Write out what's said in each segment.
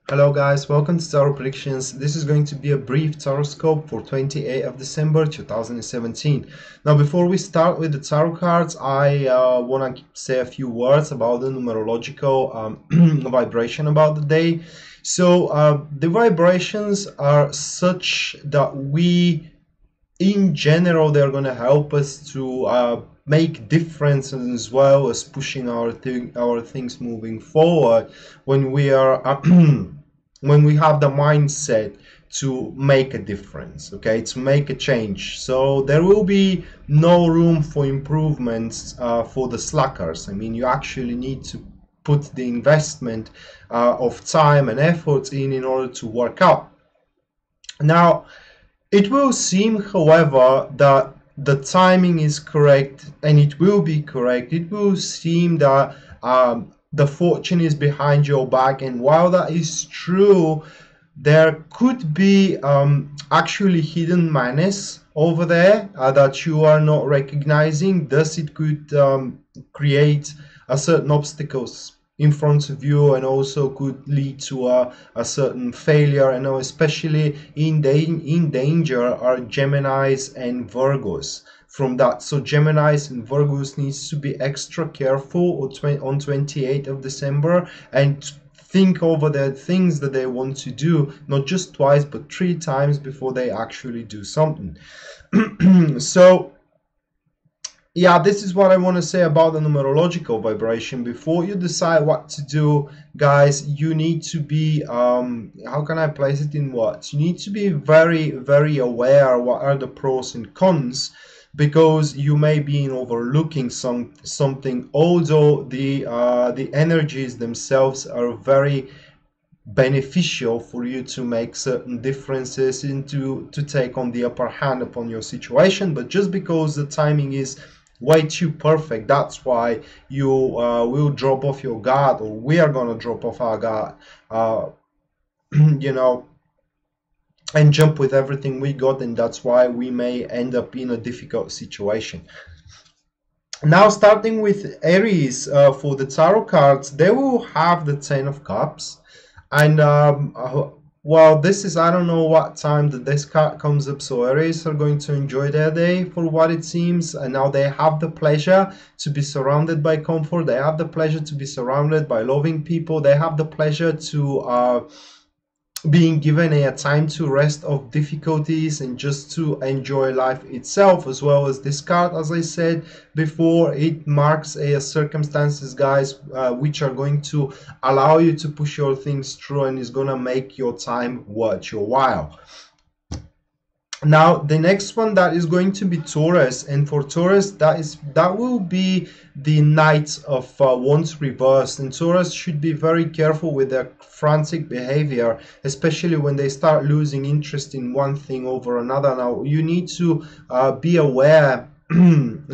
Hello guys, welcome to Tarot Predictions. This is going to be a brief taroscope for 28th of December 2017. Now before we start with the tarot cards, I want to say a few words about the numerological vibration about the day. So the vibrations are such that in general, they're going to help us to make differences as well as pushing our things moving forward when we are when we have the mindset to make a difference, okay, to make a change. So there will be no room for improvements for the slackers. I mean, you actually need to put the investment of time and effort in order to work out. Now, it will seem, however, that the timing is correct, and it will be correct. It will seem that the fortune is behind your back, and while that is true, there could be actually hidden menace over there that you are not recognizing. Thus, it could create a certain obstacles in front of you, and also could lead to a certain failure. I know especially in danger are Geminis and Virgos from that. So Geminis and Virgos needs to be extra careful on 28th of December and think over the things that they want to do, not just twice but 3 times before they actually do something. So yeah, this is what I want to say about the numerological vibration. Before you decide what to do, guys, you need to be how can I place it in words? You need to be very aware what are the pros and cons, because you may be overlooking something, although the energies themselves are very beneficial for you to make certain differences into to take on the upper hand upon your situation. But just because the timing is way too perfect, that's why you will drop off your guard, or we are gonna drop off our guard, you know, and jump with everything we got, and that's why we may end up in a difficult situation. Now, starting with Aries, for the tarot cards, they will have the 10 of Cups. And well, this is, I don't know what time that this card comes up, so Aries are going to enjoy their day for what it seems. And now they have the pleasure to be surrounded by comfort. They have the pleasure to be surrounded by loving people. They have the pleasure to being given a time to rest of difficulties and just to enjoy life itself, as well as this card, as I said before, it marks a circumstances, guys, which are going to allow you to push your things through, and is gonna make your time worth your while. Now the next one, that is going to be Taurus, and for Taurus, that will be the Knight of Wands reversed. And Taurus should be very careful with their frantic behavior, especially when they start losing interest in one thing over another. Now you need to be aware,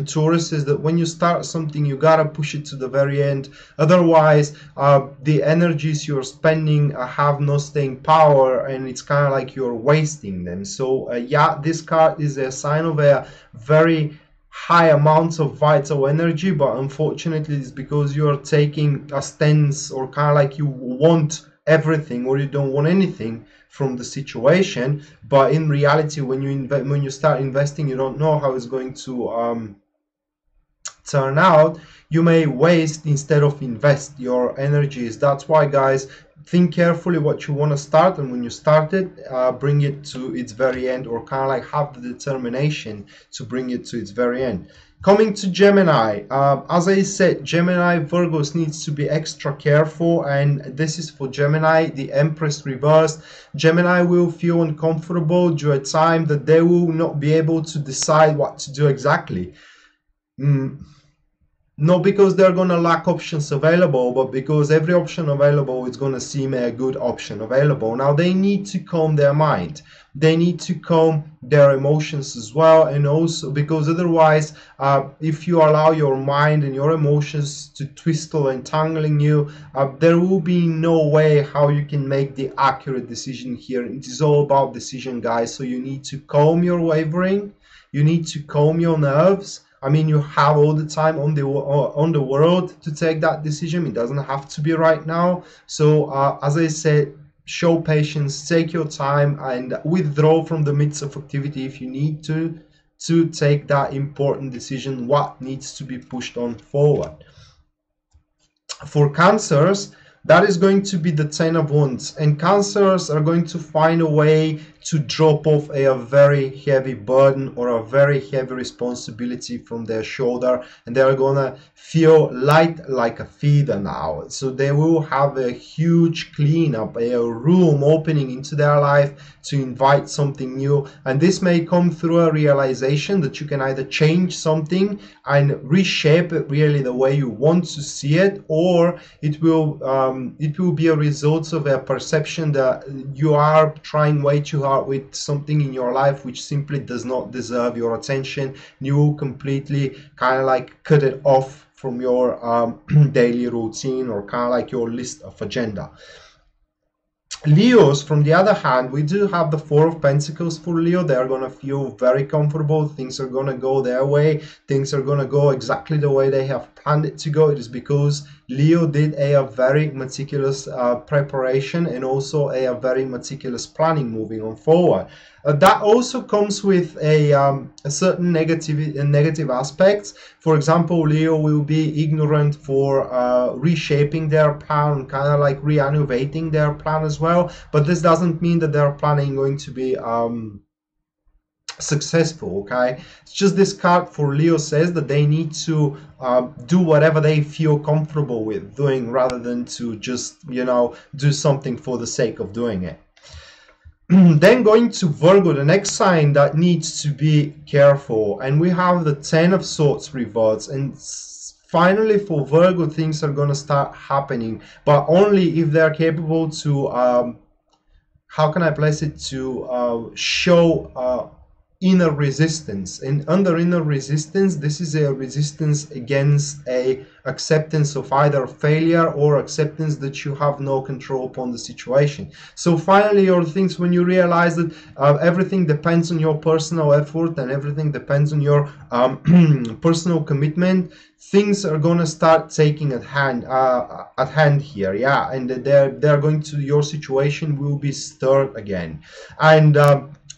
Taurus, is that when you start something, you gotta push it to the very end. Otherwise, the energies you're spending have no staying power, and it's kind of like you're wasting them. So yeah, this card is a sign of a very high amounts of vital energy, but unfortunately it's because you're taking a stance, or kind of like you want everything or you don't want anything from the situation. But in reality, when you start investing, you don't know how it's going to turn out. You may waste instead of invest your energies. That's why, guys, think carefully what you want to start, and when you start it, bring it to its very end, or kind of like have the determination to bring it to its very end. Coming to Gemini, as I said, Gemini, Virgos needs to be extra careful, and this is for Gemini, the Empress reversed. Gemini will feel uncomfortable due to a time that they will not be able to decide what to do exactly. Not because they're going to lack options available, but because every option available is going to seem a good option available. Now they need to calm their mind. They need to calm their emotions as well. And also because otherwise, if you allow your mind and your emotions to twist or entangling you, there will be no way how you can make the accurate decision here. It is all about decision, guys. So you need to calm your wavering. You need to calm your nerves. I mean, you have all the time on the world to take that decision. It doesn't have to be right now. So as I said, show patience, take your time, and withdraw from the midst of activity if you need to take that important decision, what needs to be pushed on forward. For Cancers, that is going to be the Ten of Wands, and Cancers are going to find a way to drop off a very heavy burden or a very heavy responsibility from their shoulder, and they're gonna feel light like a feather now. So they will have a huge cleanup, a room opening into their life to invite something new, and this may come through a realization that you can either change something and reshape it really the way you want to see it, or it will be a result of a perception that you are trying way too hard with something in your life which simply does not deserve your attention. You will completely kind of like cut it off from your daily routine or kind of like your list of agenda. Leos, from the other hand, we do have the Four of Pentacles for Leo. They are going to feel very comfortable. Things are going to go their way. Things are going to go exactly the way they have planned it to go. It is because Leo did a very meticulous preparation and also a very meticulous planning moving on forward. That also comes with a certain negative aspects. For example, Leo will be ignorant for reshaping their plan, kind of like renovating their plan as well. But this doesn't mean that their planning going to be successful. Okay, it's just this card for Leo says that they need to do whatever they feel comfortable with doing rather than to just, you know, do something for the sake of doing it. Then going to Virgo, the next sign that needs to be careful, and we have the Ten of Swords reversed, and finally for Virgo things are going to start happening, but only if they're capable to how can I place it, to show inner resistance. And under inner resistance, this is a resistance against a acceptance of either failure or acceptance that you have no control upon the situation. So finally, your things, when you realize that everything depends on your personal effort and everything depends on your personal commitment, things are going to start taking at hand here, yeah, and they're going to, your situation will be stirred again, and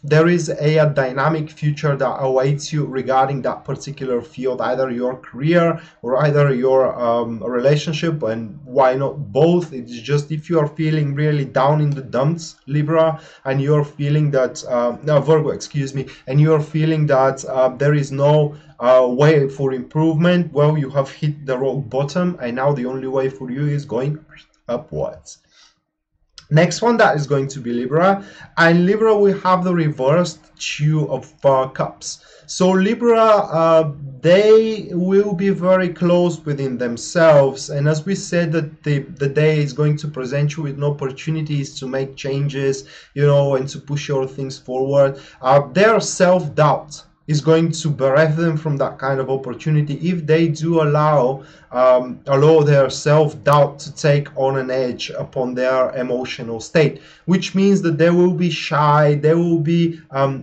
there is a dynamic future that awaits you regarding that particular field, either your career or either your relationship, and why not both. It's just if you are feeling really down in the dumps, Libra, and you're feeling that Virgo, excuse me, and you're feeling that there is no way for improvement, well, you have hit the rock bottom, and now the only way for you is going upwards. Next one, that is going to be Libra, and Libra we have the reversed Two of Cups. So Libra, they will be very close within themselves, and as we said that the day is going to present you with opportunities to make changes, you know, and to push your things forward. Their self-doubt is going to bereft them from that kind of opportunity if they do allow their self-doubt to take on an edge upon their emotional state, which means that they will be shy, they will be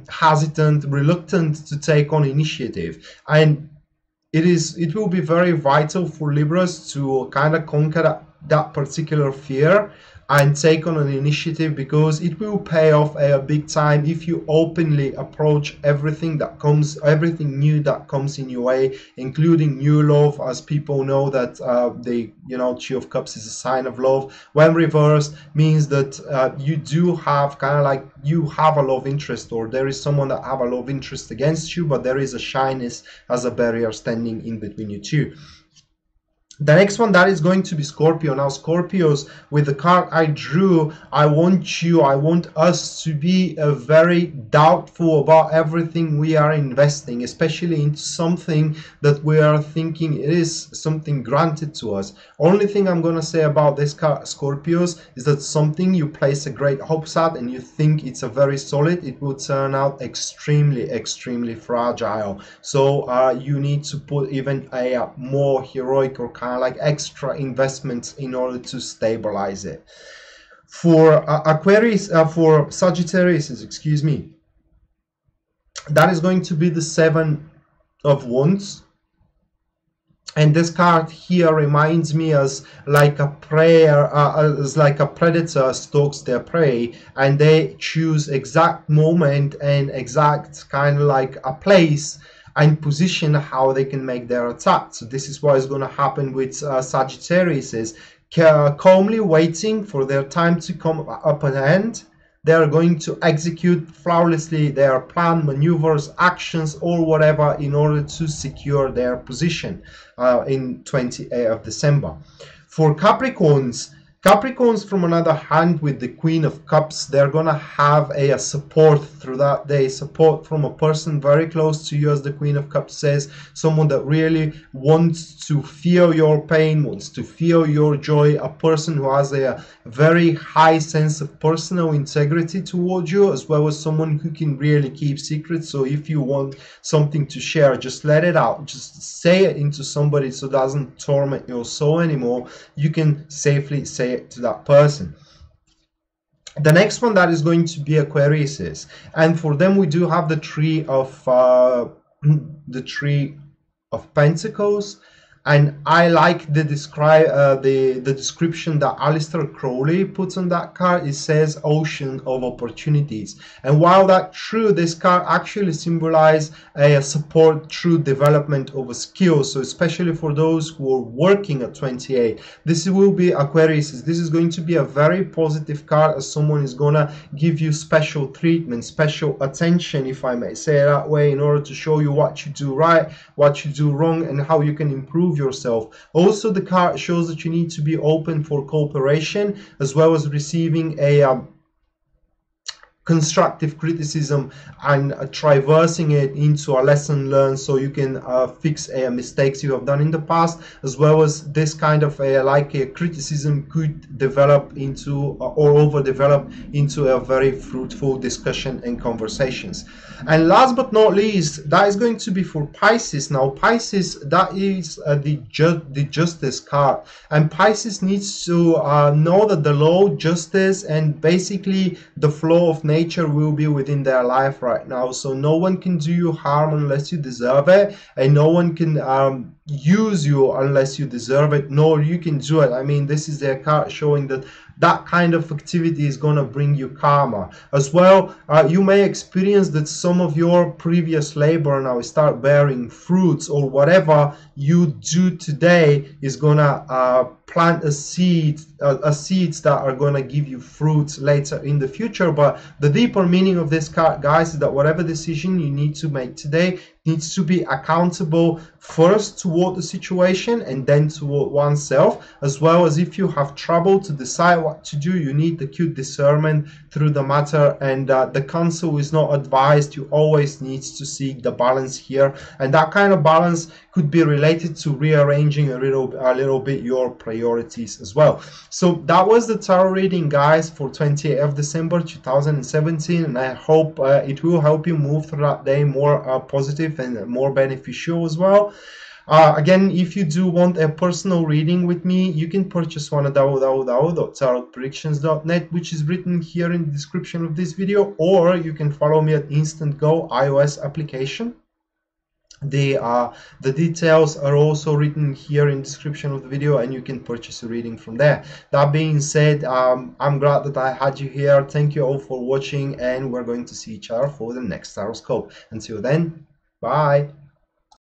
hesitant, reluctant to take on initiative, and it will be very vital for Libras to kind of conquer that particular fear and take on an initiative, because it will pay off a big time if you openly approach everything everything new that comes in your way, including new love, as people know that Two of Cups is a sign of love. When reversed, means that you do have kind of like, you have a love interest, or there is someone that have a love interest against you, but there is a shyness as a barrier standing in between you two. The next one, that is going to be Scorpio. Now Scorpios, with the card I drew, I want us to be very doubtful about everything we are investing, especially into something that we are thinking it is something granted to us. Only thing I'm going to say about this card, Scorpios, is that something you place a great hopes at and you think it's a very solid, it will turn out extremely fragile. So you need to put even a more heroic or kind of like extra investments in order to stabilize it. For Aquarius, for Sagittarius, excuse me, that is going to be the Seven of Wands. And this card here reminds me as like a prayer, as like a predator stalks their prey, and they choose exact moment and exact kind of like a place and position how they can make their attack. So this is what is going to happen with Sagittarius, is calmly waiting for their time to come up at hand. They are going to execute flawlessly their plan, maneuvers, actions, or whatever in order to secure their position in 28th of December. For Capricorns from another hand, with the Queen of Cups, they're gonna have a support through that day, support from a person very close to you, as the Queen of Cups says, someone that really wants to feel your pain, wants to feel your joy, a person who has a very high sense of personal integrity towards you, as well as someone who can really keep secrets. So if you want something to share, just let it out, just say it into somebody so it doesn't torment your soul anymore. You can safely say it to that person. The next one that is going to be Aquarius, and for them we do have the tree of Pentacles. And I like the description that Aleister Crowley puts on that card. It says ocean of opportunities. And while that's true, this card actually symbolizes a support through development of a skill. So especially for those who are working at 28, this will be Aquarius. This is going to be a very positive card, as someone is gonna give you special treatment, special attention, if I may say it that way, in order to show you what you do right, what you do wrong, and how you can improve yourself. Also, the card shows that you need to be open for cooperation, as well as receiving a constructive criticism and traversing it into a lesson learned, so you can fix mistakes you have done in the past, as well as this kind of criticism could develop into or overdevelop into a very fruitful discussion and conversations. And last but not least, that is going to be for Pisces. Now Pisces, that is the justice card, and Pisces needs to know that the law, justice, and basically the flow of nature will be within their life right now. So no one can do you harm unless you deserve it, and no one can use you unless you deserve it, nor you can do it. I mean, this is their card showing that that kind of activity is going to bring you karma as well. You may experience that some of your previous labor now start bearing fruits, or whatever you do today is going to plant a seeds that are going to give you fruits later in the future. But the deeper meaning of this card, guys, is that whatever decision you need to make today needs to be accountable first toward the situation and then toward oneself, as well as if you have trouble to decide what to do, you need acute discernment through the matter, and the counsel is not advised. You always need to seek the balance here, and that kind of balance could be related to rearranging a little bit your priorities as well. So that was the tarot reading, guys, for 28th of December 2017, and I hope it will help you move through that day more positive and more beneficial as well. Again, if you do want a personal reading with me, you can purchase one at www.tarotpredictions.net, which is written here in the description of this video, or you can follow me at Instant Go iOS application. The details are also written here in the description of the video, and you can purchase a reading from there. That being said, I'm glad that I had you here. Thank you all for watching, and we're going to see each other for the next horoscope. Until then, bye.